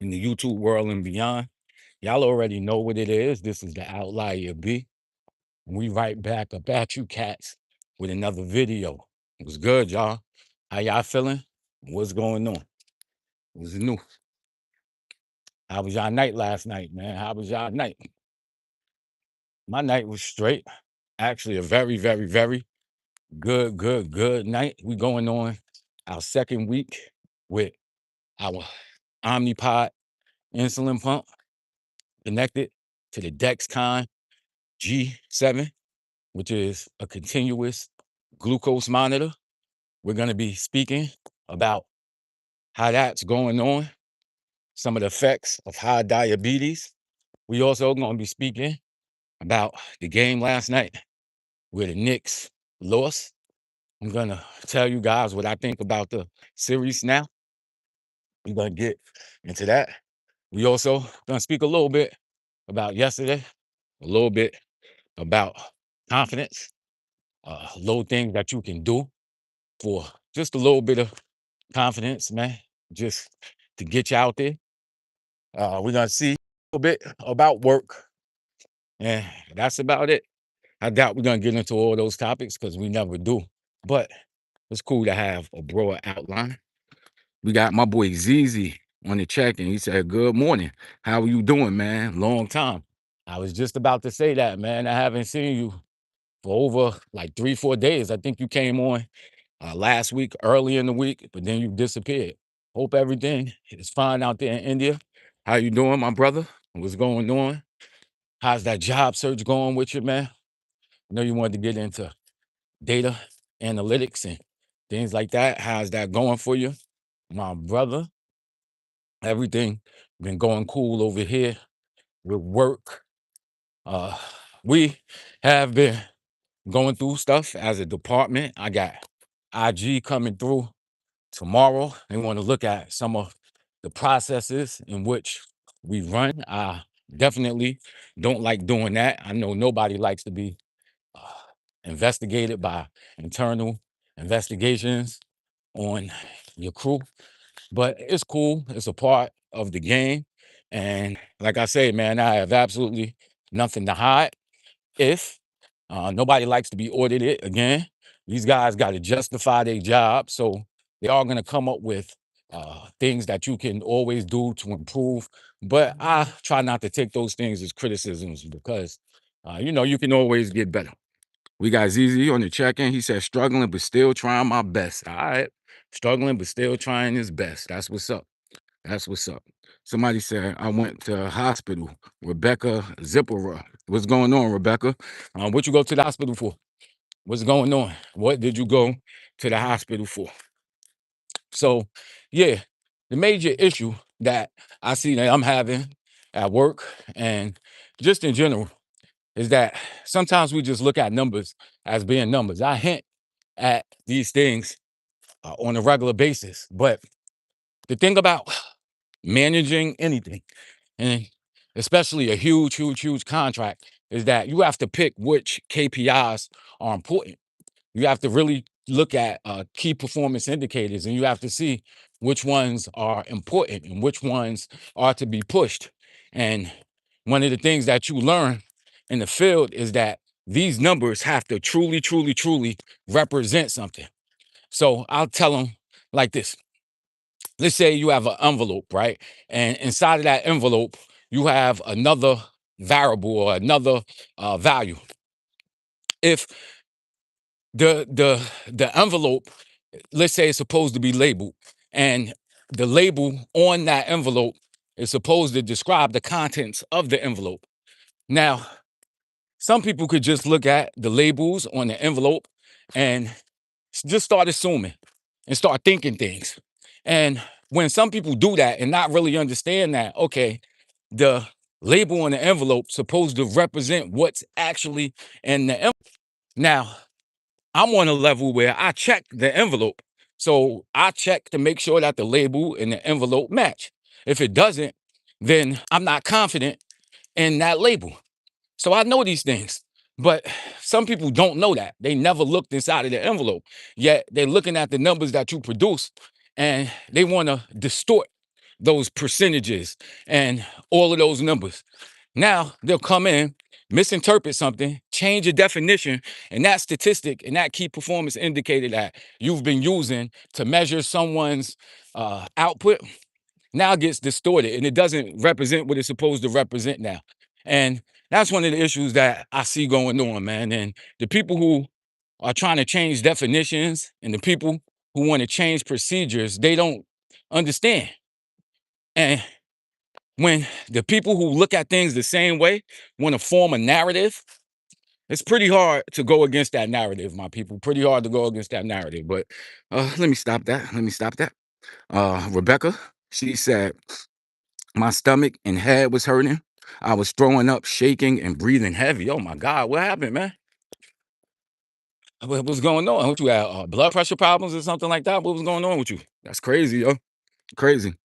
in the YouTube world and beyond. Y'all already know what it is. This is the Outlier B. We right back up at you cats with another video. It was good, y'all. How y'all feeling? What's going on? What's new? How was y'all night last night, man? How was y'all night? My night was straight. Actually, a very, very, very good night. We going on our second week with our Omnipod insulin pump connected to the Dexcom G7, which is a continuous glucose monitor. We're going to be speaking about how that's going on, some of the effects of high diabetes. We also going to be speaking about the game last night where the Knicks lost. I'm going to tell you guys what I think about the series now. We're going to get into that. We also going to speak a little bit about yesterday, a little bit about confidence, little things that you can do for just a little bit of confidence, man, just to get you out there. We're going to see a little bit about work, and that's about it. I doubt we're going to get into all those topics because we never do, but it's cool to have a broad outline. We got my boy ZZ on the check, and he said, "Good morning. How are you doing, man? Long time." I was just about to say that, man. I haven't seen you for over like 3-4 days. I think you came on last week, early in the week, but then you disappeared. Hope everything is fine out there in India. How you doing, my brother? What's going on? How's that job search going with you, man? I know you wanted to get into data analytics and things like that. How's that going for you, my brother? Everything been going cool over here with work. Uh, we have been going through stuff as a department. I got IG coming through tomorrow. They want to look at some of the processes in which we run. I definitely don't like doing that. I know nobody likes to be uh, investigated by internal investigations on your crew, but it's cool. It's a part of the game. And like I say, man, I have absolutely nothing to hide. If nobody likes to be audited again, these guys got to justify their job. So they are going to come up with things that you can always do to improve. But I try not to take those things as criticisms because, you can always get better. We got ZZ on the check-in. He said, struggling, but still trying my best. All right. Struggling, but still trying his best. That's what's up. That's what's up. Somebody said, I went to hospital. Rebecca Zipperer. What's going on, Rebecca? What you go to the hospital for? What's going on? What did you go to the hospital for? So, yeah, the major issue that I see that I'm having at work and just in general is that sometimes we just look at numbers as being numbers. I hint at these things on a regular basis, but the thing about managing anything, and especially a huge contract, is that you have to pick which KPIs are important. You have to really look at key performance indicators, and you have to see which ones are important and which ones are to be pushed. And one of the things that you learn in the field is that these numbers have to truly represent something. So I'll tell them like this. Let's say you have an envelope, right? And inside of that envelope, you have another variable or another value. If the envelope, let's say it's supposed to be labeled, and the label on that envelope is supposed to describe the contents of the envelope. Now, some people could just look at the labels on the envelope and just start assuming and start thinking things. And when some people do that and not really understand that, okay, the label on the envelope supposed to represent what's actually in the envelope. Now, I'm on a level where I check the envelope. So I check to make sure that the label and the envelope match. If it doesn't, then I'm not confident in that label. So I know these things, but some people don't know that. They never looked inside of the envelope, yet they're looking at the numbers that you produce and they want to distort those percentages and all of those numbers. Now they'll come in, misinterpret something, change a definition, and that statistic and that key performance indicator that you've been using to measure someone's output now gets distorted and it doesn't represent what it's supposed to represent now. And that's one of the issues that I see going on, man. And the people who are trying to change definitions and the people who want to change procedures, they don't understand. And when the people who look at things the same way want to form a narrative, it's pretty hard to go against that narrative, my people. Pretty hard to go against that narrative. But let me stop that. Let me stop that. Rebecca, she said, my stomach and head was hurting. I was throwing up, shaking, and breathing heavy. Oh my God, what happened, man? What's going on? What you had blood pressure problems or something like that? What was going on with you? That's crazy, yo. Crazy.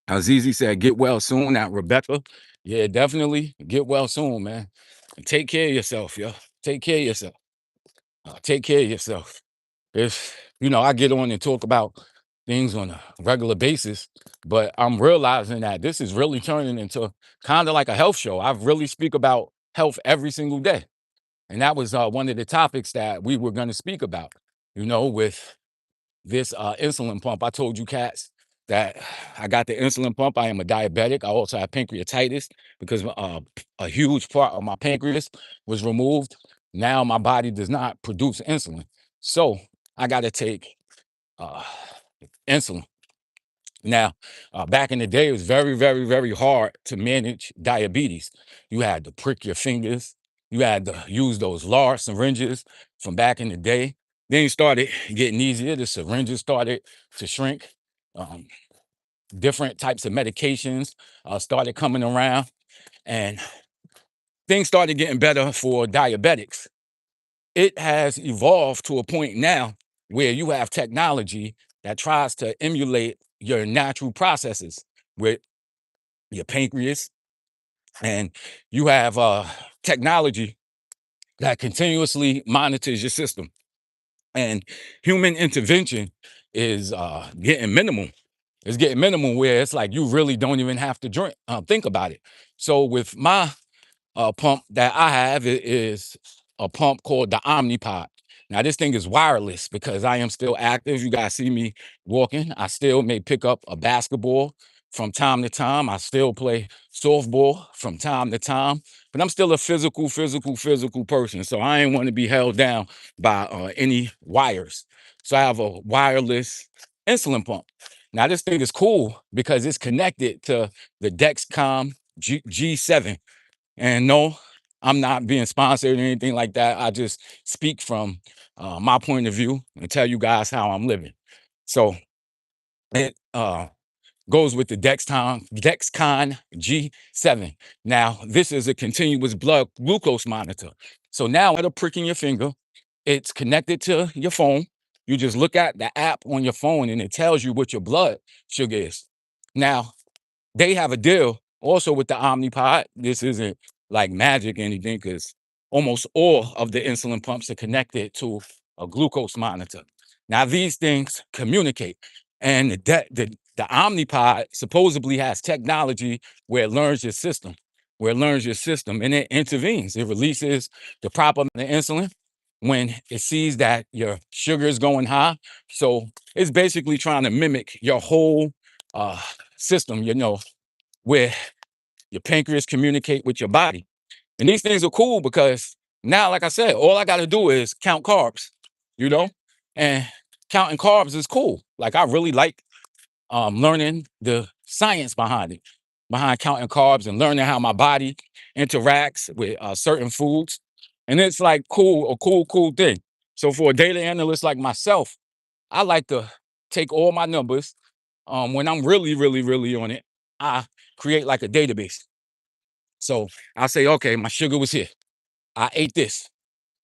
Azizi said, get well soon. Now, Rebecca, yeah, definitely get well soon, man. And take care of yourself, yo. Take care of yourself. Take care of yourself. If, I get on and talk about things on a regular basis, but I'm realizing that this is really turning into kind of like a health show. I really speak about health every single day. And that was one of the topics that we were going to speak about, with this insulin pump. I told you cats that I got the insulin pump. I am a diabetic. I also have pancreatitis because a huge part of my pancreas was removed. Now my body does not produce insulin. So I got to take uh, insulin. Now, back in the day, it was very, very, very hard to manage diabetes. You had to prick your fingers. You had to use those large syringes from back in the day. Then it started getting easier. The syringes started to shrink. Um, Different types of medications started coming around, and things started getting better for diabetics. It has evolved to a point now where you have technology that tries to emulate your natural processes with your pancreas, and you have technology that continuously monitors your system. And human intervention is getting minimal. It's getting minimal where it's like you really don't even have to think about it. So with my pump that I have, it is a pump called the Omnipod. Now this thing is wireless because I am still active. You guys see me walking. I still may pick up a basketball from time to time. I still play softball from time to time, but I'm still a physical person. So I ain't want to be held down by any wires. So I have a wireless insulin pump. Now this thing is cool because it's connected to the Dexcom G7. And no, I'm not being sponsored or anything like that. I just speak from my point of view and tell you guys how I'm living. So it goes with the Dexcon G7. Now, this is a continuous blood glucose monitor. So now, instead of pricking your finger, it's connected to your phone. You just look at the app on your phone and it tells you what your blood sugar is. Now, they have a deal also with the Omnipod. This isn't like magic or anything because almost all of the insulin pumps are connected to a glucose monitor. Now these things communicate, and the Omnipod supposedly has technology where it learns your system, and it intervenes. It releases the proper amount of insulin when it sees that your sugar is going high. So it's basically trying to mimic your whole system, where your pancreas communicate with your body. And these things are cool because now, like I said, all I got to do is count carbs, you know, and counting carbs is cool. Like I really like learning the science behind it, behind counting carbs and learning how my body interacts with certain foods. And it's like cool thing. So for a data analyst like myself, I like to take all my numbers. When I'm really on it, I create like a database. So I say, okay, my sugar was here. I ate this.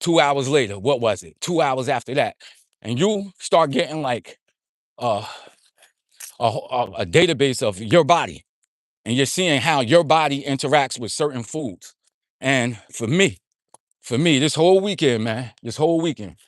2 hours later, what was it? 2 hours after that. And you start getting like uh, a database of your body. And you're seeing how your body interacts with certain foods. And for me, this whole weekend, man, the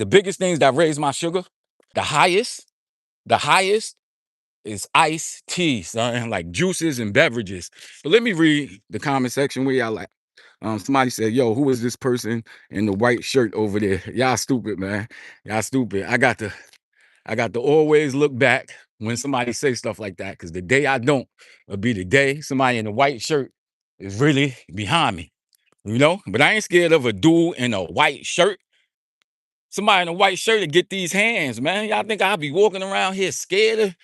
biggest things that raised my sugar, the highest is iced tea, son, like juices and beverages. But let me read the comment section where y'all like. Somebody said, "Yo, who is this person in the white shirt over there?" Y'all stupid, man. Y'all stupid. I got to always look back when somebody say stuff like that, because the day I don't will be the day somebody in the white shirt is really behind me, you know? But I ain't scared of a dude in a white shirt. Somebody in a white shirt to get these hands, man. Y'all think I'll be walking around here scared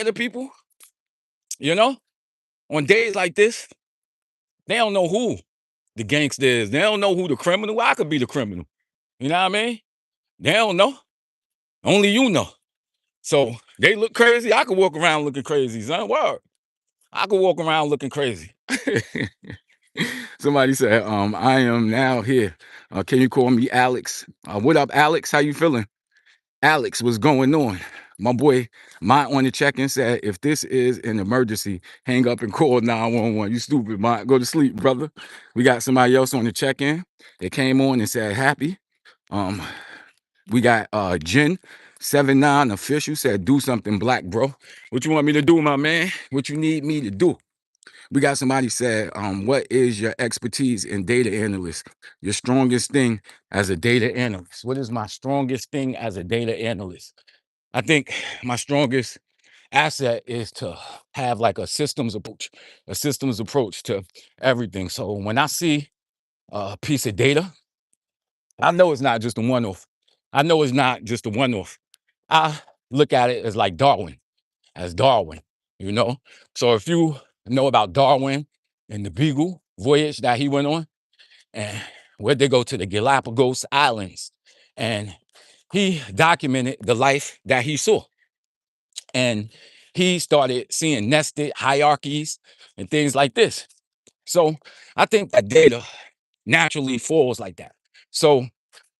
of people? You know? On days like this, they don't know who the gangster is. They don't know who the criminal. I could be the criminal. You know what I mean? They don't know. Only you know. So they look crazy. I could walk around looking crazy, son. Word. I could walk around looking crazy. Somebody said, I am now here. Can you call me Alex? What up, Alex? How you feeling? Alex, what's going on? My boy, Mont on the check-in said, if this is an emergency, hang up and call 911. You stupid, Mont. Go to sleep, brother. We got somebody else on the check-in. They came on and said, happy. We got Jen79 official said, do something black, bro. What you want me to do, my man? What you need me to do? We got somebody said, what is your expertise in data analyst? Your strongest thing as a data analyst? What is my strongest thing as a data analyst? I think my strongest asset is to have like a systems approach to everything. So when I see a piece of data, I know it's not just a one-off. I know it's not just a one-off. I look at it as like Darwin, you know? So if you know about Darwin and the Beagle voyage that he went on, and where they go to the Galapagos Islands, and he documented the life that he saw. And he started seeing nested hierarchies and things like this. So I think that data naturally falls like that. So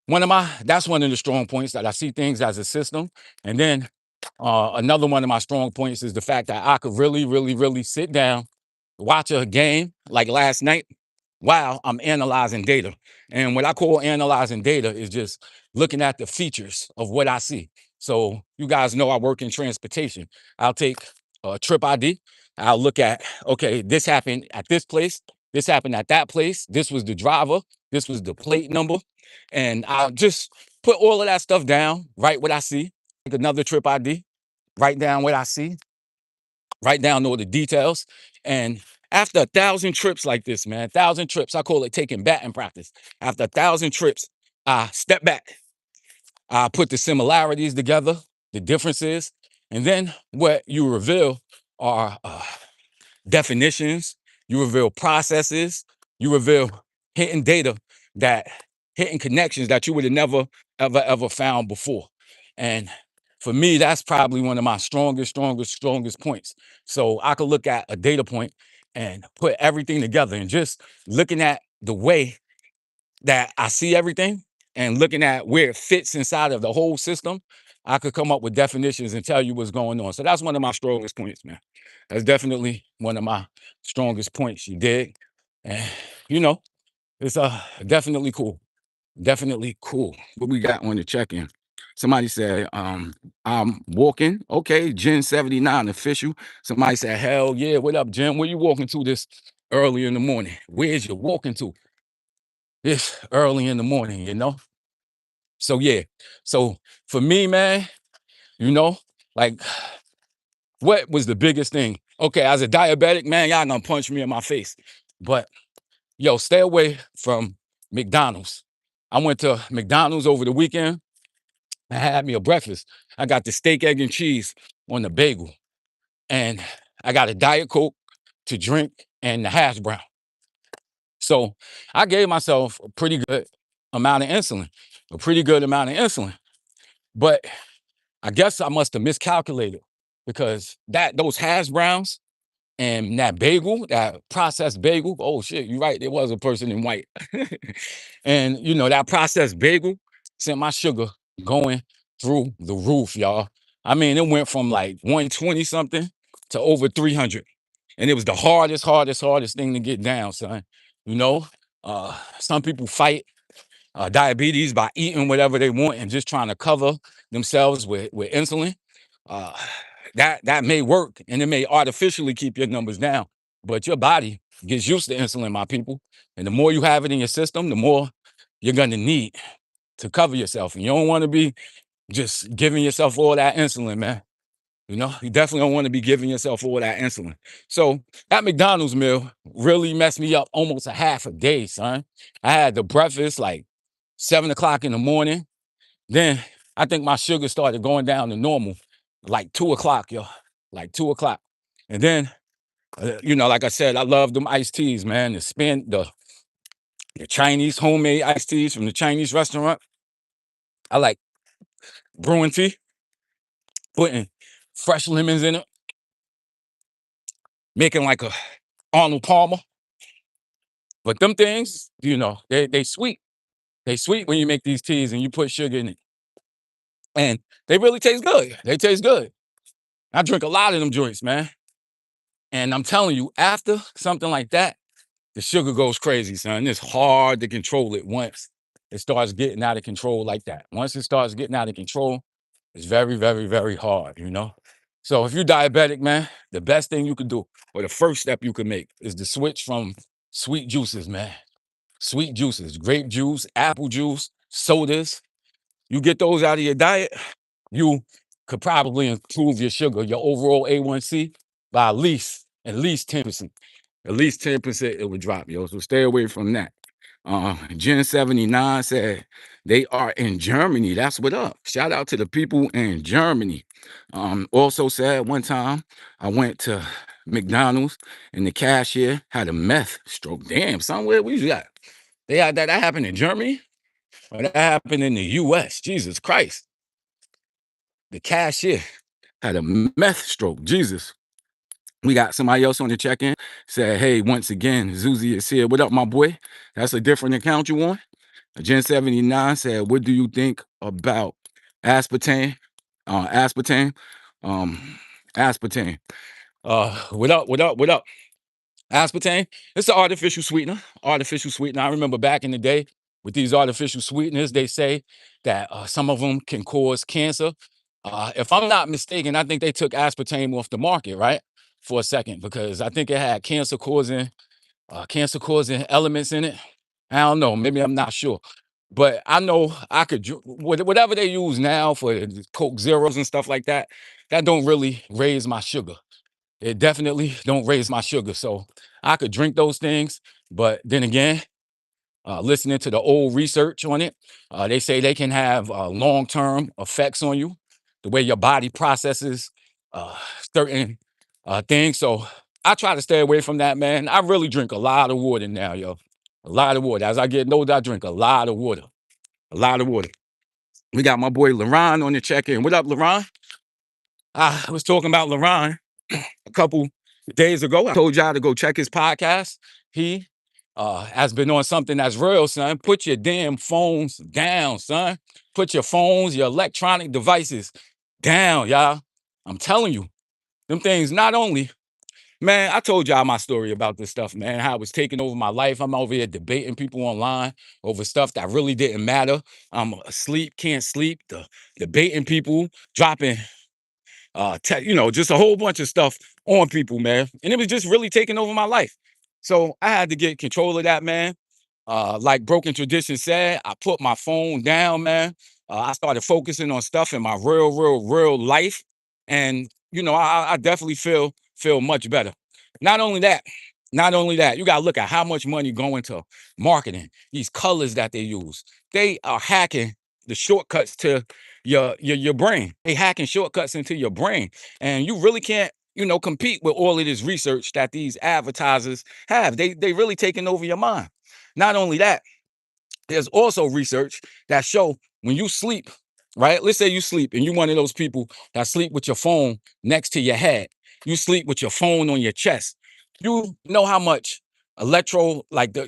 that's one of the strong points, that I see things as a system. And then another one of my strong points is the fact that I could really, really, really sit down, watch a game like last night while I'm analyzing data. And what I call analyzing data is just looking at the features of what I see. So you guys know I work in transportation. I'll take a trip ID. I'll look at, okay, this happened at this place. This happened at that place. This was the driver. This was the plate number. And I'll just put all of that stuff down, write what I see, take another trip ID, write down what I see, write down all the details. And after 1,000 trips like this, man, 1,000 trips, I call it taking batting practice. After 1,000 trips, I step back. I put the similarities together, the differences, and then what you reveal are definitions, you reveal processes, you reveal hidden data, that hidden connections that you would have never, ever found before. And for me, that's probably one of my strongest points. So I could look at a data point and put everything together, and just looking at the way that I see everything and looking at where it fits inside of the whole system, I could come up with definitions and tell you what's going on. So that's one of my strongest points, man. That's definitely one of my strongest points. You dig? And you know, it's definitely cool. Definitely cool. What we got on the check-in? Somebody said, I'm walking. Okay, Jen79 official. Somebody said, hell yeah, what up, Jen? Where you walking to this early in the morning? Where's you walking to this early in the morning, you know? So yeah. So for me, man, you know, like, what was the biggest thing? Okay, as a diabetic, man, y'all gonna punch me in my face. But yo, stay away from McDonald's. I went to McDonald's over the weekend. I had me a breakfast. I got the steak, egg, and cheese on the bagel. And I got a Diet Coke to drink and the hash brown. So I gave myself a pretty good amount of insulin, But I guess I must have miscalculated, because those hash browns and that bagel, that processed bagel, oh shit, you're right, there was a person in white. And you know, that processed bagel sent my sugar going through the roof, y'all. I mean, it went from like 120 something to over 300. And it was the hardest thing to get down, son. You know, some people fight diabetes by eating whatever they want and just trying to cover themselves with insulin. Uh, that may work and it may artificially keep your numbers down, but your body gets used to insulin, my people. And the more you have it in your system, the more you're gonna need to cover yourself. And you don't want to be just giving yourself all that insulin, man. You know, you definitely don't want to be giving yourself all that insulin. So that McDonald's meal really messed me up almost a half a day, son. I had the breakfast like 7 o'clock in the morning. Then I think my sugar started going down to normal, like 2 o'clock, yo, like 2 o'clock. And then, like I said, I love them iced teas, man. The Chinese homemade iced teas from the Chinese restaurant. I like brewing tea, putting fresh lemons in it, making like a Arnold Palmer. But them things, they sweet. They sweet when you make these teas and you put sugar in it. And they really taste good. They taste good. I drink a lot of them joints, man. And I'm telling you, after something like that, the sugar goes crazy, son. It's hard to control it once it starts getting out of control like that. Once it starts getting out of control, it's very, very, very hard. So if you're diabetic, man, the best thing you could do, or the first step you could make, is to switch from sweet juices, man. Sweet juices, grape juice, apple juice, sodas. You get those out of your diet, you could probably improve your sugar, your overall A1C by at least 10%. At least 10% it would drop, yo. So stay away from that. Gen 79 said they are in Germany. That's what up. Shout out to the people in Germany. Also said one time I went to McDonald's and the cashier had a meth stroke. Damn, somewhere we got. They had that happened in Germany, or that happened in the US. Jesus Christ. The cashier had a meth stroke. Jesus. We got somebody else on the check-in. Said, hey, once again, Zuzi is here. What up, my boy? That's a different account you on? Gen 79 said, what do you think about aspartame? Aspartame. Aspartame. What up? What up? What up? Aspartame, it's an artificial sweetener. Artificial sweetener. I remember back in the day with these artificial sweeteners, they say that some of them can cause cancer. If I'm not mistaken, I think they took aspartame off the market, right? For a second, because I think it had cancer causing elements in it. I don't know. Maybe I'm not sure. But I know I could whatever they use now for the Coke Zeros and stuff like that, that don't really raise my sugar. It definitely don't raise my sugar. So I could drink those things. But then again, listening to the old research on it, they say they can have long-term effects on you, the way your body processes certain things. So I try to stay away from that, man. I really drink a lot of water now, yo. A lot of water. As I get older, I drink a lot of water. A lot of water. We got my boy LaRon on the check-in. What up, LaRon? I was talking about LaRon a couple days ago. I told y'all to go check his podcast. He has been on something that's real, son. Put your damn phones down, son. Put your phones, your electronic devices down, y'all. I'm telling you, them things not only, man, I told y'all my story about this stuff, man, how it was taking over my life. I'm over here debating people online over stuff that really didn't matter. I'm asleep, can't sleep, debating people, dropping just a whole bunch of stuff on people, man. And it was just really taking over my life. So I had to get control of that, man. Like Broken Tradition said, I put my phone down, man. I started focusing on stuff in my real life. And, I definitely feel much better. Not only that, you got to look at how much money going to marketing, these colors that they use. They are hacking the shortcuts to your brain. They hacking shortcuts into your brain. And you really can't, compete with all of this research that these advertisers have. They really taking over your mind. Not only that, there's also research that show when you sleep, right? Let's say you sleep and you're one of those people that sleep with your phone next to your head. You sleep with your phone on your chest. You know how much like like the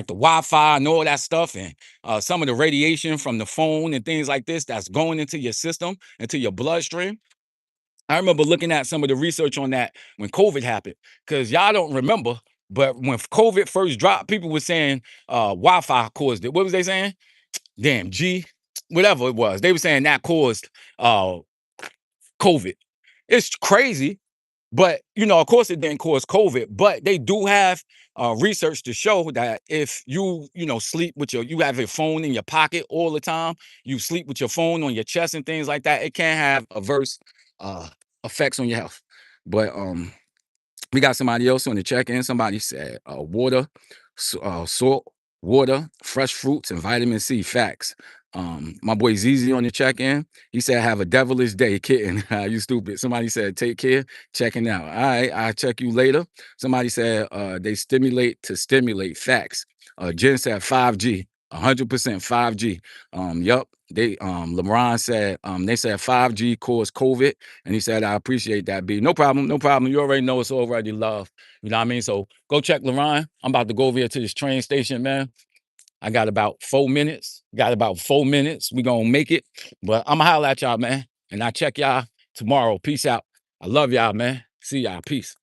Wi-Fi and all that stuff, and some of the radiation from the phone and things like this that's going into your system, into your bloodstream. I remember looking at some of the research on that when COVID happened, because y'all don't remember, but when COVID first dropped, people were saying Wi-Fi caused it. What was they saying? Damn, whatever it was. They were saying that caused COVID. It's crazy, but of course, it didn't cause COVID. But they do have research to show that if you sleep with you have your phone in your pocket all the time, you sleep with your phone on your chest and things like that, it can have adverse uh, effects on your health. But we got somebody else on the check-in. Somebody said water, salt, water, fresh fruits, and vitamin C. Facts. My boy ZZ on the check-in. He said, "Have a devilish day, kitten." You stupid. Somebody said, "Take care." Checking out. All right, I'll check you later. Somebody said they stimulate to stimulate. Facts. Jen said 5G. 100% 5G. Yup. LeBron said they said 5G caused COVID. And he said, "I appreciate that, B." No problem, no problem. You already know it's already love. You know what I mean? So go check Lorraine. I'm about to go over here to this train station, man. I got about 4 minutes. Got about 4 minutes. We gonna make it. But I'ma holler at y'all, man. And I check y'all tomorrow. Peace out. I love y'all, man. See y'all. Peace.